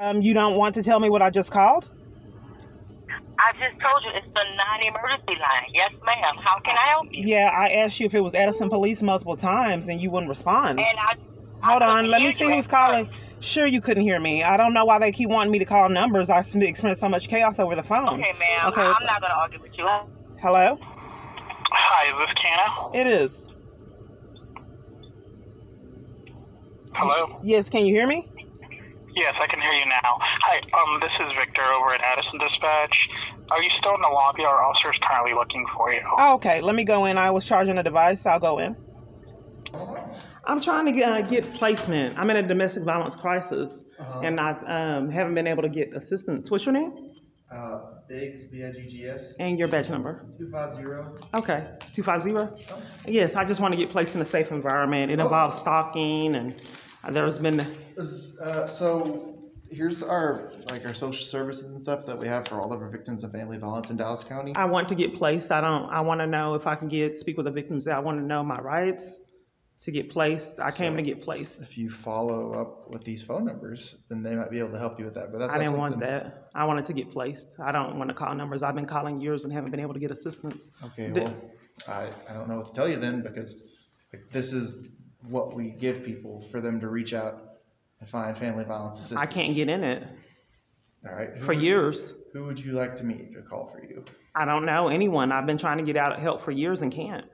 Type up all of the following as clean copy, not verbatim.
You don't want to tell me what I just called? I just told you it's the non-emergency line. Yes, ma'am. How can I help you? Yeah, I asked you if it was Addison Police multiple times and you wouldn't respond. And Hold on, let me see you who's at calling. first. Sure, you couldn't hear me. I don't know why they keep wanting me to call numbers. I experienced so much chaos over the phone. Okay, ma'am. Okay. I'm not going to argue with you. Hello? Hi, is this Canna? It is. Hello? Yes, can you hear me? Yes, I can hear you now. Hi, this is Victor over at Addison Dispatch. Are you still in the lobby? Our officer is currently looking for you. Oh, okay, let me go in. I was charging a device. I'll go in. I'm trying to get placement. I'm in a domestic violence crisis, and I haven't been able to get assistance. What's your name? Biggs, B-I-G-G-S. And your badge number? 250. Okay, 250? Yes, I just want to get placed in a safe environment. It involves stalking, and there's been... So here's our social services and stuff that we have for all of our victims of family violence in Dallas County. I want to get placed. I want to know if I can speak with the victims. I want to know my rights to get placed. I came to get placed. If you follow up with these phone numbers, then they might be able to help you with that. But that's I didn't want that. I wanted to get placed. I don't want to call numbers. I've been calling years and haven't been able to get assistance. Okay, well, I don't know what to tell you then, because this is what we give people for them to reach out and find family violence assistance. I can't get in it. All right. For years. Who would you like to meet to call for you? I don't know anyone. I've been trying to get out help for years and can't.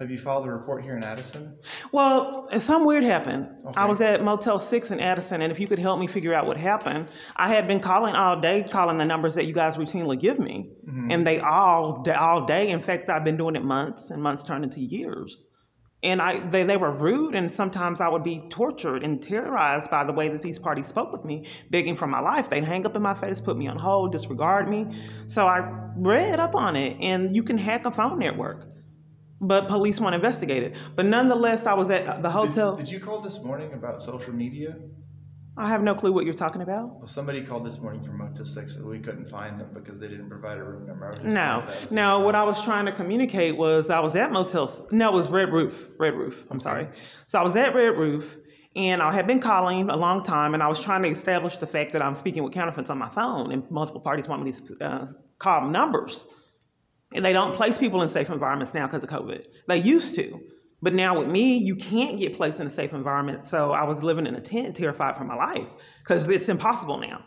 Have you filed a report here in Addison? Well, something weird happened. Okay. I was at Motel 6 in Addison, and if you could help me figure out what happened, I had been calling all day, calling the numbers that you guys routinely give me, and they all day. In fact, I've been doing it months, and months turned into years. And they were rude, and sometimes I would be tortured and terrorized by the way that these parties spoke with me, begging for my life. They'd hang up in my face, put me on hold, disregard me. So I read up on it, and you can hack a phone network. But police won't investigate it. But nonetheless, I was at the hotel. Did you call this morning about social media? I have no clue what you're talking about. Well, somebody called this morning from Motel 6 that we couldn't find them because they didn't provide a room number. No, what I was trying to communicate was I was at no, it was Red Roof. I'm sorry. So I was at Red Roof, and I had been calling a long time, and I was trying to establish the fact that I'm speaking with counterfeits on my phone, and multiple parties want me to call numbers. And they don't place people in safe environments now because of COVID. They used to. But now with me, you can't get placed in a safe environment. So I was living in a tent, terrified for my life, because it's impossible now.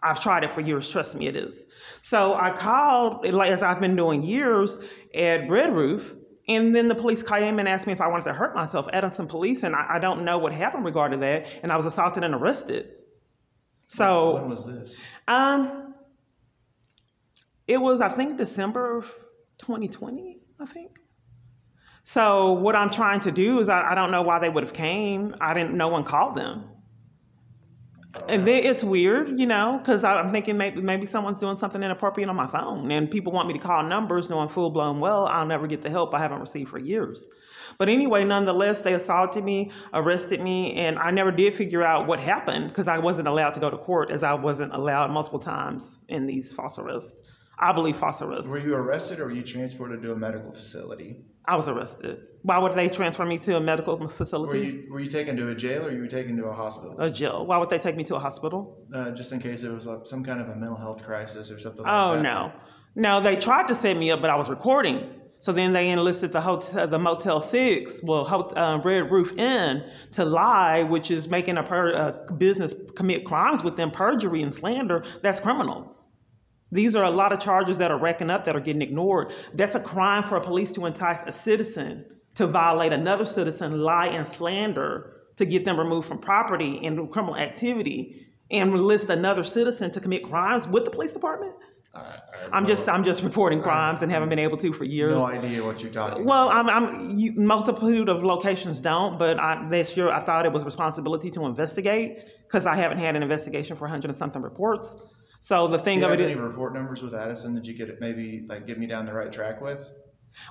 I've tried it for years. Trust me, it is. So I called, as I've been doing years, at Red Roof. And then the police came and asked me if I wanted to hurt myself. Addison Police, and I don't know what happened regarding that. And I was assaulted and arrested. So when was this? It was, I think, December of 2020, I think. So what I'm trying to do is I don't know why they would have came. No one called them. And then it's weird, because I'm thinking maybe someone's doing something inappropriate on my phone, and people want me to call numbers knowing full-blown well I'll never get the help I haven't received for years. But anyway, nonetheless, they assaulted me, arrested me, and I never did figure out what happened because I wasn't allowed to go to court, as I wasn't allowed multiple times in these false arrests. I believe false arrests. Were you arrested or were you transported to a medical facility? I was arrested. Why would they transfer me to a medical facility? Were you taken to a jail or you were taken to a hospital? A jail. Why would they take me to a hospital? Just in case it was some kind of a mental health crisis or something like that. Oh, no. No, they tried to set me up, but I was recording. So then they enlisted the Motel 6, Red Roof Inn, to lie, which is making a business commit crimes with them, perjury and slander. That's criminal. These are a lot of charges that are racking up that are getting ignored. That's a crime for a police to entice a citizen to violate another citizen, lie and slander to get them removed from property and criminal activity, and enlist another citizen to commit crimes with the police department. I'm just reporting crimes and haven't been able to for years. No idea what you're talking about. Well, multitude of locations don't, but I thought it was responsibility to investigate because I haven't had an investigation for 100 and something reports. So the thing of it is, any report numbers with Addison that you could maybe get me down the right track with?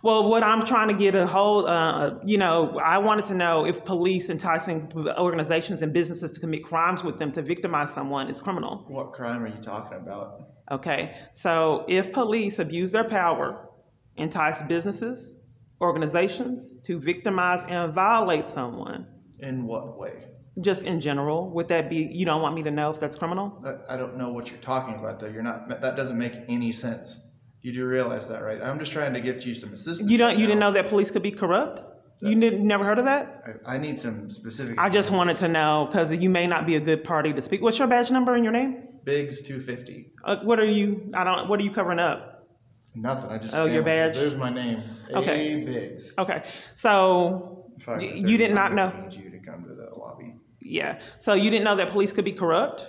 Well, what I'm trying to get a hold, I wanted to know if police enticing organizations and businesses to commit crimes with them to victimize someone is criminal. What crime are you talking about? Okay, so if police abuse their power, entice businesses, organizations to victimize and violate someone. In what way? Just in general, would that be, you don't want me to know if that's criminal? I don't know what you're talking about, though. That doesn't make any sense. You do realize that, right? I'm just trying to get you some assistance. You didn't know that police could be corrupt? You never heard of that? I need some specific. I just wanted to know, because you may not be a good party to speak. What's your badge number and your name? Biggs 250. What are you covering up? Nothing. I just. Oh, your badge? There's my name. Okay. A. Biggs. Okay. So you did not know. I need you to come to the lobby. Yeah. So you didn't know that police could be corrupt?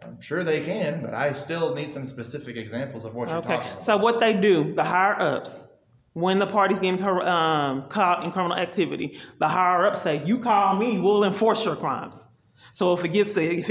I'm sure they can, but I still need some specific examples of what you're talking about. So what they do, the higher ups, when the party's getting caught in criminal activity, the higher ups say, "You call me, we'll enforce your crimes." So if it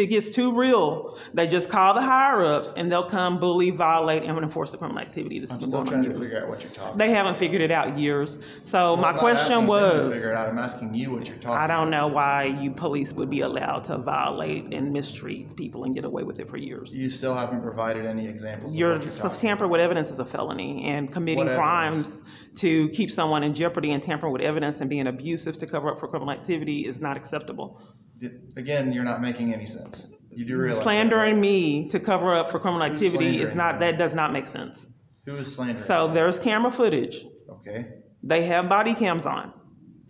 gets too real, they just call the higher ups and they'll come bully, violate, and enforce the criminal activity. This I'm has been still going on trying to years. figure out what you're talking about. They haven't figured it out years. So my I'm not question asking them to was, figure it out. I'm asking you what you're talking about. I don't know why you police would be allowed to violate and mistreat people and get away with it for years. You still haven't provided any examples. Your of what you're talking tamper about. with evidence is a felony, and committing What crimes to keep someone in jeopardy and tampering with evidence and being abusive to cover up for criminal activity is not acceptable. Again, you're not making any sense. You do realize Slandering that, right? me to cover up for criminal Who's activity is slandering not, you? that does not make sense. Who is slandering? So there's camera footage. Okay. They have body cams on.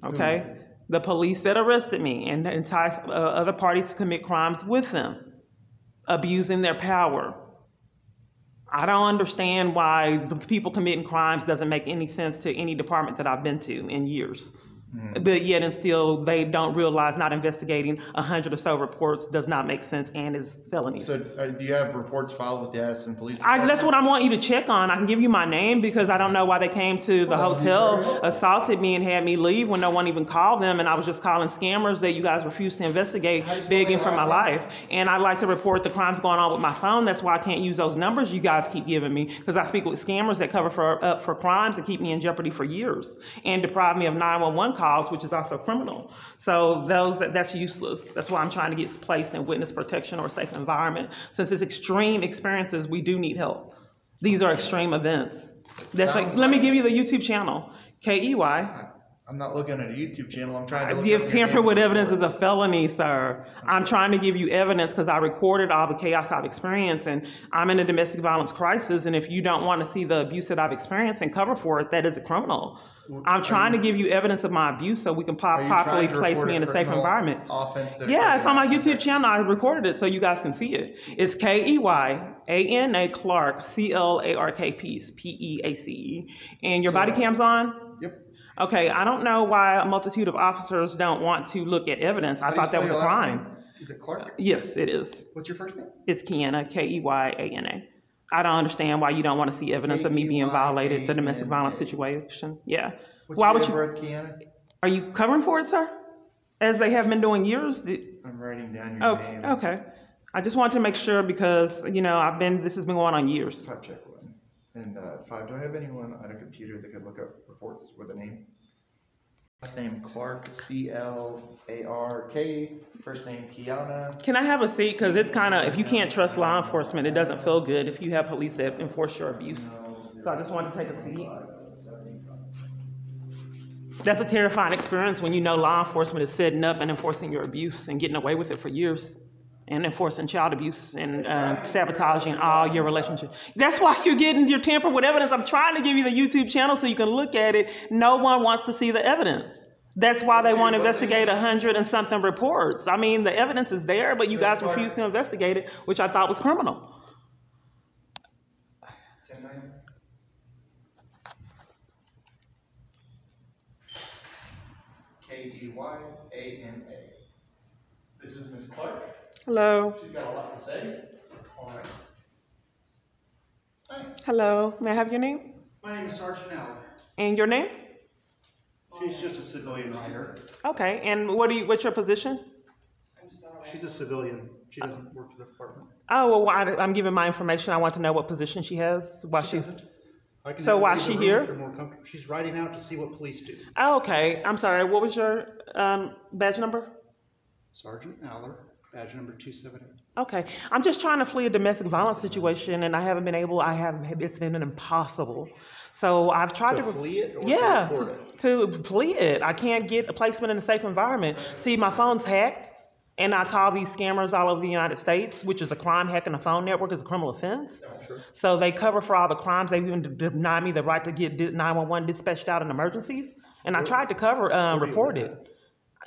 Okay. The police that arrested me and entice other parties to commit crimes with them, abusing their power. I don't understand why the people committing crimes doesn't make any sense to any department that I've been to in years. But yet and still they don't realize not investigating 100 or so reports does not make sense and is felonies. So do you have reports filed with the Addison Police Department? That's what I want you to check on. I can give you my name because I don't know why they came to the hotel, assaulted me, and had me leave when no one even called them. And I was just calling scammers that you guys refused to investigate, begging for my life. And I'd like to report the crimes going on with my phone. That's why I can't use those numbers you guys keep giving me, because I speak with scammers that cover up for crimes and keep me in jeopardy for years and deprive me of 911 calls, which is also criminal. So that's useless. That's why I'm trying to get placed in witness protection or safe environment. Since it's extreme experiences, we do need help. These are extreme events. Let me give you the YouTube channel, KEY. I'm not looking at a YouTube channel. I'm trying to look If tamper with evidence is a felony, sir. I'm trying to give you evidence because I recorded all the chaos I've experienced, and I'm in a domestic violence crisis. And if you don't want to see the abuse that I've experienced and cover for it, that is a criminal. I'm trying to give you evidence of my abuse so we can properly place me in a safe environment. Yeah, it's on my YouTube channel. I recorded it so you guys can see it. It's KEYANA Clark, CLARK Peace, PEACE. And your body cam's on? Yep. Okay, I don't know why a multitude of officers don't want to look at evidence. I thought that was a crime. Is it Clark? Yes, it is. What's your first name? It's Kiana, KEYANA. I don't understand why you don't want to see evidence of me being violated, the domestic violence situation. Yeah. Why would you? Birth, Kiana? Are you covering for it, sir? As they have been doing years? I'm writing down your name. Okay. I just wanted to make sure because, this has been going on years. Type check one. And 5, do I have anyone at a computer that could look up reports with a name? Last name Clark, CLARK. First name Kiana. Can I have a seat? Because it's kind of, if you can't trust law enforcement, it doesn't feel good if you have police that enforce your abuse. So I just wanted to take a seat. That's a terrifying experience when you know law enforcement is setting up and enforcing your abuse and getting away with it for years. And enforcing child abuse and sabotaging all your relationships. That's why you're tampered with evidence. I'm trying to give you the YouTube channel so you can look at it. No one wants to see the evidence. That's why they want to investigate 100 and something reports. I mean, the evidence is there, but you guys refuse to investigate it, which I thought was criminal. KEYANA. This is Miss Clark. Hello. She's got a lot to say. All right. Hi. Hello. May I have your name? My name is Sergeant Aller. And your name? She's just a civilian writer. Okay. And what's your position? She's a civilian. She doesn't work for the department. Oh, well, I'm giving my information. I want to know what position she has. Why she doesn't. So why is she here? More comfortable. She's writing out to see what police do. Oh, okay. I'm sorry. What was your badge number? Sergeant Aller, badge number 278. Okay. I'm just trying to flee a domestic violence situation, and I haven't been able. It's been impossible. So I've tried to flee it. Or yeah, to report it? to flee it. I can't get a placement in a safe environment. See, my phone's hacked. And I call these scammers all over the United States, which is a crime. Hacking a phone network is a criminal offense. Sure. So they cover for all the crimes. They even deny me the right to get 911 dispatched out in emergencies. And I tried to report it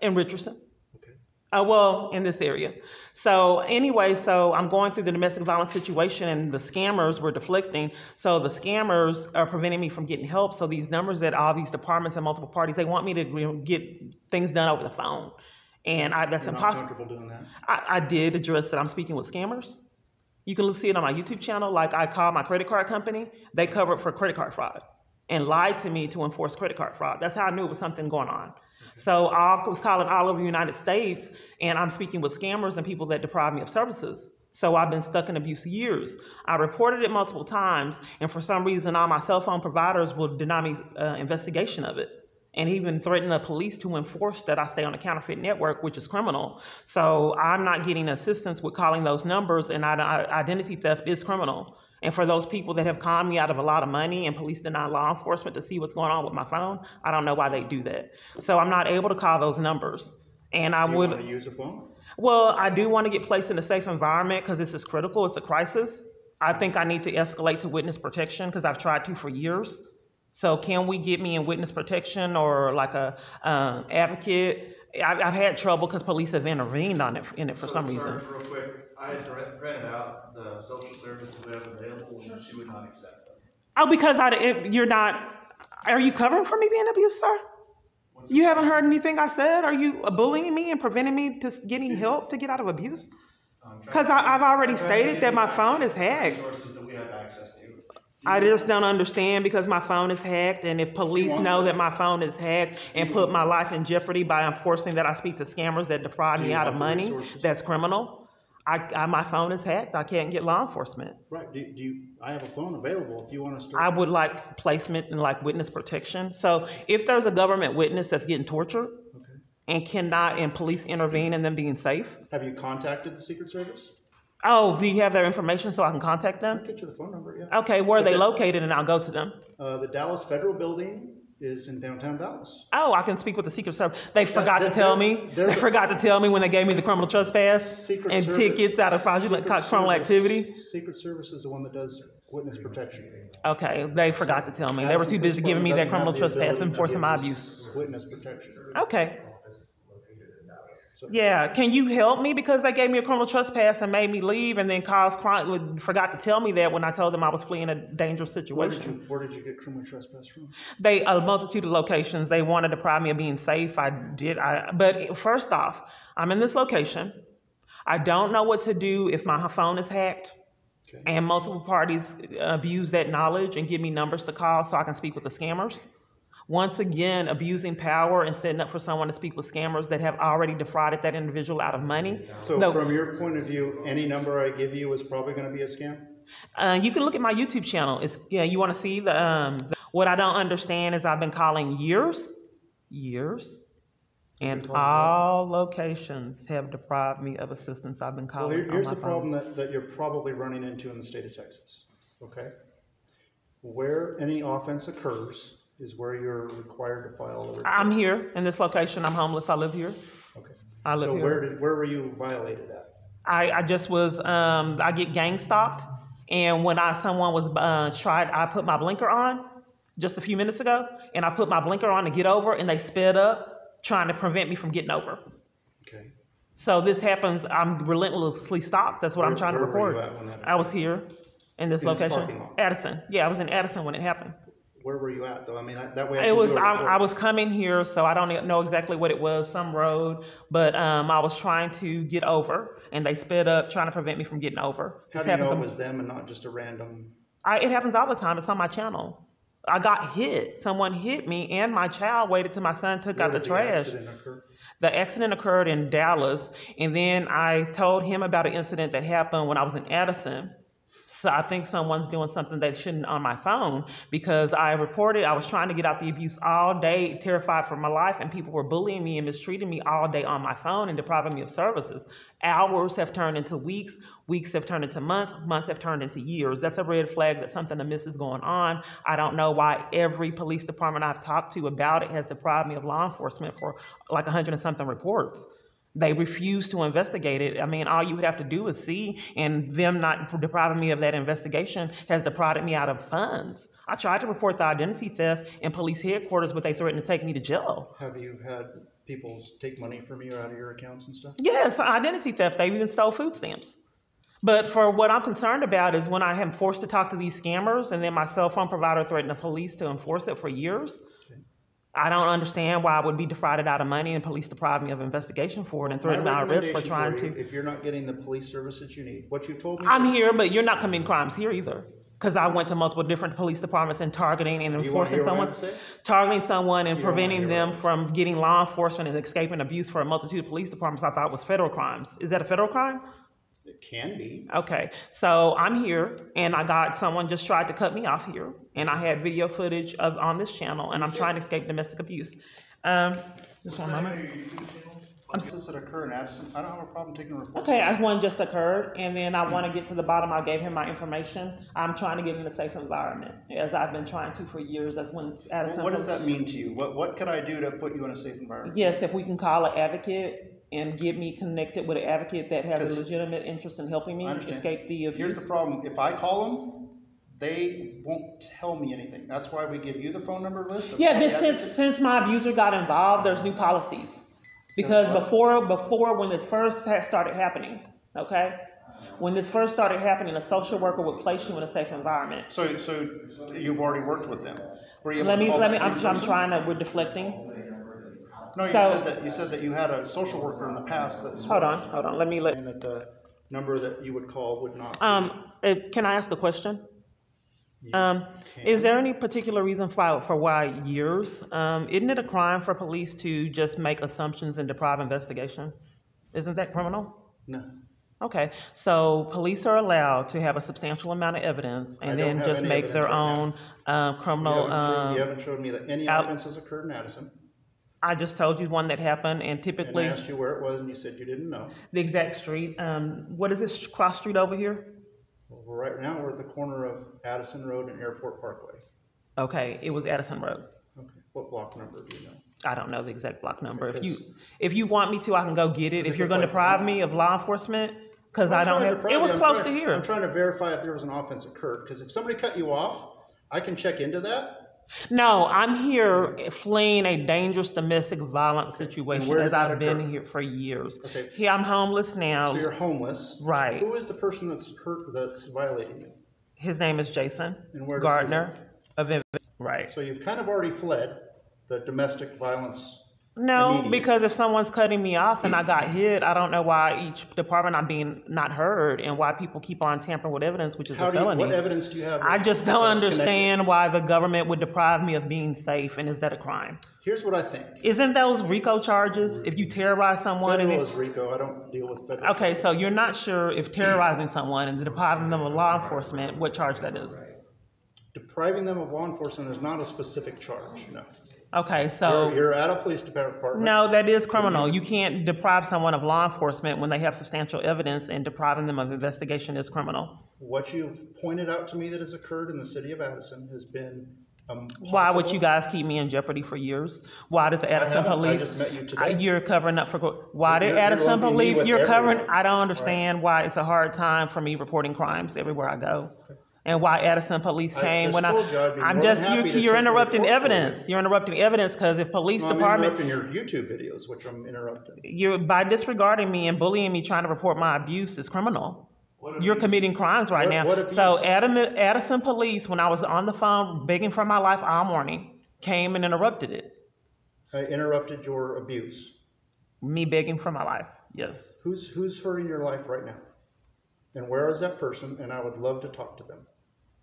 in Richardson. Okay. Well, in this area. So anyway, so I'm going through the domestic violence situation and the scammers were deflecting. So the scammers are preventing me from getting help. So these numbers at all these departments and multiple parties, they want me to get things done over the phone. And that's You're impossible. not comfortable doing that? I did address that I'm speaking with scammers. You can see it on my YouTube channel. Like I called my credit card company. They covered for credit card fraud and lied to me to enforce credit card fraud. That's how I knew it was something going on. So I was calling all over the United States, and I'm speaking with scammers and people that deprive me of services. So I've been stuck in abuse years. I reported it multiple times, and for some reason, all my cell phone providers will deny me investigation of it, and even threaten the police to enforce that I stay on a counterfeit network, which is criminal. So I'm not getting assistance with calling those numbers, and identity theft is criminal. And for those people that have conned me out of a lot of money and police deny law enforcement to see what's going on with my phone, I don't know why they do that. So I'm not able to call those numbers. And I would want to use a phone? Well, I do want to get placed in a safe environment because this is critical. It's a crisis. I think I need to escalate to witness protection because I've tried to for years. So can we get me in witness protection or like a advocate? I've had trouble because police have intervened in it for some reason. Real quick, I had printed out the social services we have available, and she would not accept them. Oh, because you're not. Are you covering for me being abused, sir? You haven't heard anything I said? Are you bullying me and preventing me to getting help to get out of abuse? Because I've already stated that my phone is hacked. Resources that we have access to. I just don't understand because my phone is hacked, and if police know that my phone is hacked and put my life in jeopardy by enforcing that I speak to scammers that defraud me out of money, that's criminal. My phone is hacked. I can't get law enforcement. Right. I have a phone available if you want to start. I would like placement and like witness protection. So if there's a government witness that's getting tortured and police intervene in them being safe. Have you contacted the Secret Service? Oh, do you have their information so I can contact them? I'll get you the phone number, yeah. Okay, where are they located and I'll go to them? The Dallas Federal Building is in downtown Dallas. Oh, I can speak with the Secret Service. They forgot to tell me. They forgot to tell me when they gave me the criminal trespass and tickets out of fraudulent criminal activity. Secret Service is the one that does witness protection. Okay, they forgot to tell me. They were too busy giving me that criminal trespass and enforcing my abuse. Witness protection. Okay. Yeah, can you help me? Because they gave me a criminal trespass and made me leave and then caused crime. Forgot to tell me that when I told them I was fleeing a dangerous situation. Where did you get criminal trespass from? A multitude of locations. They wanted to deprive me of being safe. But first off, I'm in this location. I don't know what to do if my phone is hacked. Okay. And multiple parties abuse that knowledge and give me numbers to call so I can speak with the scammers. Once again, abusing power and setting up for someone to speak with scammers that have already defrauded that individual out of money. So from your point of view, any number I give you is probably going to be a scam? You can look at my YouTube channel. You want to see what I don't understand is I've been calling years, and all locations have deprived me of assistance. I've been calling. Well, here's the problem that you're probably running into in the state of Texas, okay? Where any offense occurs is where you're required to file a report. I'm here in this location. I'm homeless. I live here. Okay. I live here. So where were you violated at? I just was, I get gang stalked. And when someone was I put my blinker on just a few minutes ago, and I put my blinker on to get over, and they sped up trying to prevent me from getting over. Okay. So this happens, I'm relentlessly stopped. That's what I'm trying to report. Where were you at when that happened? I was here in this location. Addison. Yeah, I was in Addison when it happened. Where were you at, though? I mean, that way I was coming here, so I don't know exactly what it was, some road, but I was trying to get over, and they sped up trying to prevent me from getting over. How do you know it was them and not just a random? It happens all the time. It's on my channel. I got hit. Someone hit me, and my child waited till my son took out the trash. The accident occurred in Dallas, and then I told him about an incident that happened when I was in Addison. So I think someone's doing something they shouldn't on my phone because I was trying to get out the abuse all day, terrified for my life, and people were bullying me and mistreating me all day on my phone and depriving me of services. Hours have turned into weeks, weeks have turned into months, months have turned into years. That's a red flag that something amiss is going on. I don't know why every police department I've talked to about it has deprived me of law enforcement for like 100 and something reports. They refuse to investigate it. I mean, all you would have to do is see, and them not depriving me of that investigation has deprived me out of funds. I tried to report the identity theft in police headquarters, but they threatened to take me to jail. Have you had people take money from you out of your accounts and stuff? Yes, identity theft. They even stole food stamps. But for what I'm concerned about is when I am forced to talk to these scammers and then my cell phone provider threatened the police to enforce it for years. Okay. I don't understand why I would be defrauded out of money and police deprive me of investigation for it and threaten me out of risk for trying to. If you're not getting the police service that you need, what you told me. I'm here, but you're not committing crimes here either. Because I went to multiple different police departments and targeting and enforcing someone, and preventing them from getting law enforcement and escaping abuse for a multitude of police departments I thought was federal crimes. Is that a federal crime? It can be. Okay, so I'm here, and I got someone just tried to cut me off here, and I had video footage on this channel, and I'm trying to escape domestic abuse. Just one moment. Does that occur in Addison? I don't have a problem taking a report. Okay, one just occurred, and then I want to get to the bottom. I gave him my information. I'm trying to get in a safe environment, as I've been trying to for years. As when Addison. What does that mean to you? What could I do to put you in a safe environment? Yes, if we can call an advocate and get me connected with an advocate that has a legitimate interest in helping me escape the abuse. Here's the problem. If I call them, they won't tell me anything. That's why we give you the phone number list. Yeah, since my abuser got involved, there's new policies. Because before when this first started happening, okay? When this first started happening, a social worker would place you in a safe environment. So you've already worked with them. We're deflecting. No, you said that you had a social worker in the past. Hold on. And that the number that you would call would not. Can I ask a question? Is there any particular reason for why years? Isn't it a crime for police to just make assumptions and deprive investigation? Isn't that criminal? No. Okay, so police are allowed to have a substantial amount of evidence and then just make their own criminal. You haven't showed me that any offenses occurred in Addison. I just told you one that happened, and typically. And I asked you where it was, and you said you didn't know. The exact street. What is this cross street over here? Well, right now we're at the corner of Addison Road and Airport Parkway. Okay, it was Addison Road. Okay, what block number do you know? I don't know the exact block number. If you want me to, I can go get it. If you're going to deprive me of law enforcement, because I don't have. It was close to here. I'm trying to verify if there was an offense occurred, because if somebody cut you off, I can check into that. No, I'm here fleeing a dangerous domestic violence situation as I've been here for years. Okay. Here, I'm homeless now. So you're homeless. Right. Who is the person that's violating you? His name is Jason Gardner. Right. So you've kind of already fled the domestic violence. No, because if someone's cutting me off and I got hit, I don't know why each department I'm being not heard and why people keep on tampering with evidence, which is a felony. What evidence do you have? I just don't understand why the government would deprive me of being safe, and is that a crime? Here's what I think. Isn't those RICO charges if you terrorize someone? Federal is RICO. I don't deal with federal. Okay, so you're not sure if terrorizing someone and depriving them of law enforcement, what charge that is? Depriving them of law enforcement is not a specific charge, no. Okay, so you're at a police department. No, that is criminal. You can't deprive someone of law enforcement when they have substantial evidence, and depriving them of investigation is criminal. What you've pointed out to me that has occurred in the city of Addison has been why would you guys keep me in jeopardy for years? Why did the Addison police? I just met you today. You're covering up for. Why did Addison police? You're covering. I don't understand why it's a hard time for me reporting crimes everywhere I go. And why Addison police came when you're interrupting evidence. You're interrupting evidence because if police department. I'm interrupting your YouTube videos, which I'm interrupting. You're by disregarding me and bullying me, trying to report my abuse is criminal. You're committing crimes right now. So Addison police, when I was on the phone begging for my life all morning, came and interrupted it. I interrupted your abuse. Me begging for my life. Yes. Who's hurting your life right now? And where is that person? And I would love to talk to them.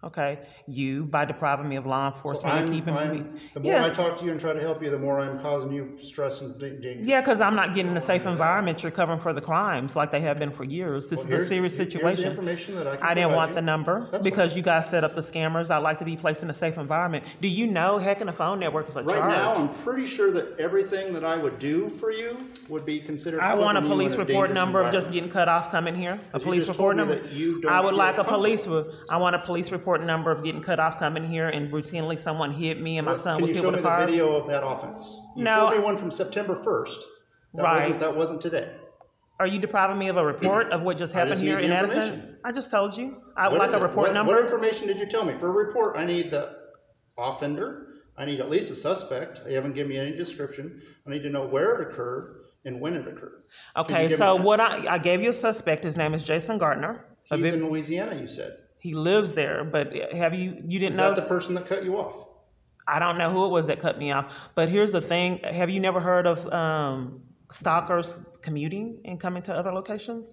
Okay, you by depriving me of law enforcement and keeping me. The more I talk to you and try to help you, the more I'm causing you stress and danger. Yeah, because I'm not getting a safe environment. You're covering for the crimes like they have been for years. This is a serious situation. Here's the information that I didn't want the number because you guys set up the scammers. I'd like to be placed in a safe environment. Do you know hacking a phone network is a charge? Right now, I'm pretty sure that everything that I would do for you would be considered. I want a police report number of just getting cut off coming here. A police report number. I would like a police. I want a police report number of getting cut off coming here, and routinely someone hit me and my son was hit with a car. Can you show me the video of that offense? You showed me one from September 1st. That wasn't today. Are you depriving me of a report of what just I happened just here need in the Addison? information. I just told you. I would What like is a it? report What number. information did you tell me? For a report, I need the offender. I need at least a suspect. You haven't given me any description. I need to know where it occurred and when it occurred. Can you Okay, give so me that? what I gave you a suspect. His name is Jason Gardner. He's in Louisiana, you said. He lives there, but you didn't Is know? that the person that cut you off? I don't know who it was that cut me off. But here's the thing. Have you never heard of stalkers commuting and coming to other locations?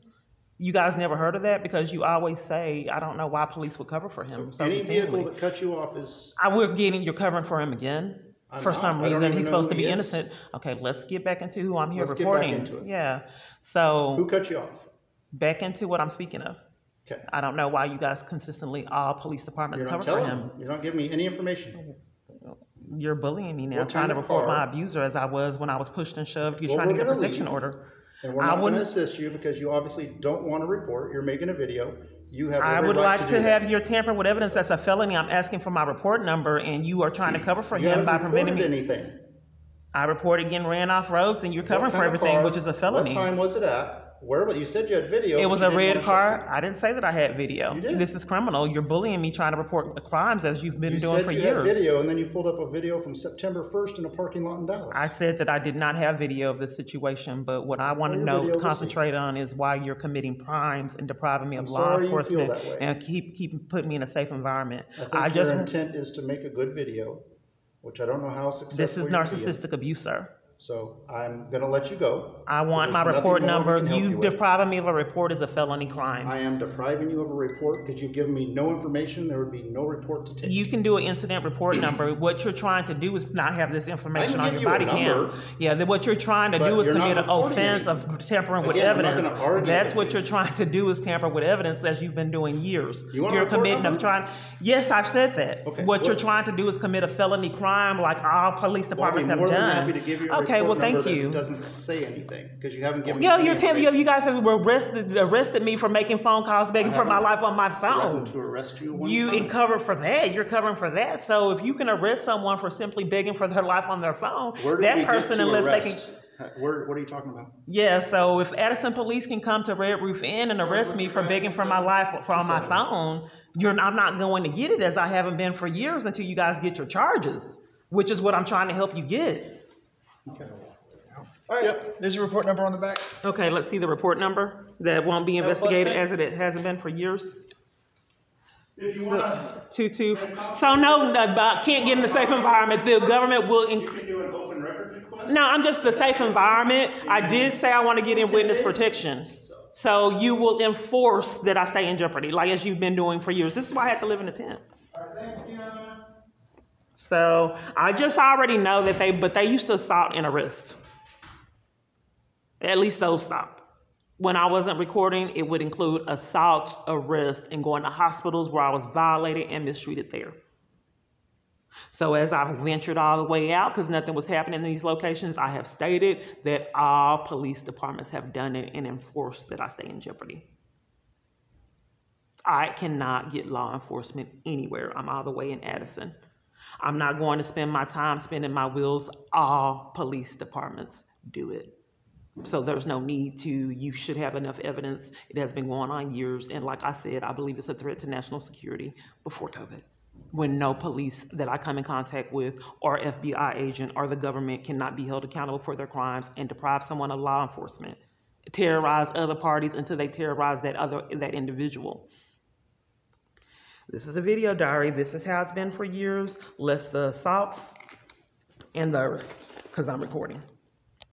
You guys never heard of that? Because you always say, I don't know why police would cover for him. So Any vehicle continually. that cut you off is... You're covering for him again? I'm For not. some I don't reason, even he's know supposed who to be he is. innocent. Okay, let's get back into who I'm here Let's get back reporting. into it. Yeah. So Who cut you off? back into what I'm speaking of. Okay. I don't know why you guys consistently, all police departments You're not cover for telling him. me. You're not giving me any information. You're bullying me now, What trying kind to of report car? my abuser as I was when I was pushed and shoved. You're Well, trying to we're get a gonna protection leave. order. And we're I not going to wouldn't- assist you because you obviously don't want to report. You're making a video. You have I every would right like do to that. have your tampering with evidence. That's a felony. I'm asking for my report number, and you are trying to cover for You him haven't by preventing reported me. anything. I reported getting ran off roads, and you're covering What for kind of everything, car? which is a felony. What time was it at? Where? You said you had video. It but was you a didn't red wanna show car. it. I didn't say that I had video. You did. This is criminal. You're bullying me trying to report crimes as you've been You doing said for you had years. video, and then you pulled up a video from September 1st in a parking lot in Dallas. I said that I did not have video of this situation, but what I want to Well, your know, video was concentrate on, is why you're committing crimes and depriving me of I'm law sorry you feel enforcement that way. and keep putting me in a safe environment. I think your intent is to make a good video, which I don't know how successful This is you're gonna be narcissistic abuse, sir. So I'm going to let you go. I want my There's report nothing more we number. can help You with. depriving me of a report is a felony crime. I am depriving you of a report because you've given me no information. There would be no report to take. You can do an incident report number. What you're trying to do is not have this information on give your body you a number, cam. Yeah, what you're trying to but do is you're not commit an reporting offense anything. of tampering with Again, I'm not evidence. gonna argue That's with what you. you're trying to do, is tamper with evidence, as you've been doing years. You want a You're report committing number? of trying. Yes, I've said that. Okay, What you're well- trying to do is commit a felony crime, like all police Well, I'd be departments have more than done. happy to give you a Okay, report well, number thank you. that doesn't say anything because you haven't given Yeah, me you're any telling information. you guys have arrested me for making phone calls begging for my haven't life on my phone. threatened to arrest you one You time. in cover for that. You're covering for that. So if you can arrest someone for simply begging for their life on their phone, Where did that we person, get to unless arrest? they can. What are you talking about? Yeah, so if Addison police can come to Red Roof Inn and arrest me for begging for my life on my phone, I'm not going to get it, as I haven't been for years, until you guys get your charges, which is what I'm trying to help you get. Okay. All right, there's a report number on the back. Okay, let's see the report number that won't be investigated as it hasn't been for years. If you want to, 22. So no, can't get in a safe environment. The government will. you can do an open records request. No, I'm just the safe environment. I did say I want to get in witness protection. So you will enforce that I stay in jeopardy, like as you've been doing for years. This is why I had to live in a tent. All right, thank you. So I just already know that they used to assault and arrest. At least those stopped. When I wasn't recording, it would include assault, arrest, and going to hospitals where I was violated and mistreated there. So as I've ventured all the way out, because nothing was happening in these locations, I have stated that all police departments have done it and enforced that I stay in jeopardy. I cannot get law enforcement anywhere. I'm all the way in Addison. I'm not going to spend my time spinning my wheels. All police departments do it. So there's no need to. You should have enough evidence. It has been going on years. And like I said, I believe it's a threat to national security before COVID, when no police that I come in contact with or FBI agent or the government cannot be held accountable for their crimes and deprive someone of law enforcement, terrorize other parties until they terrorize that individual. This is a video diary. This is how it's been for years, less the assaults and the arrests, because I'm recording.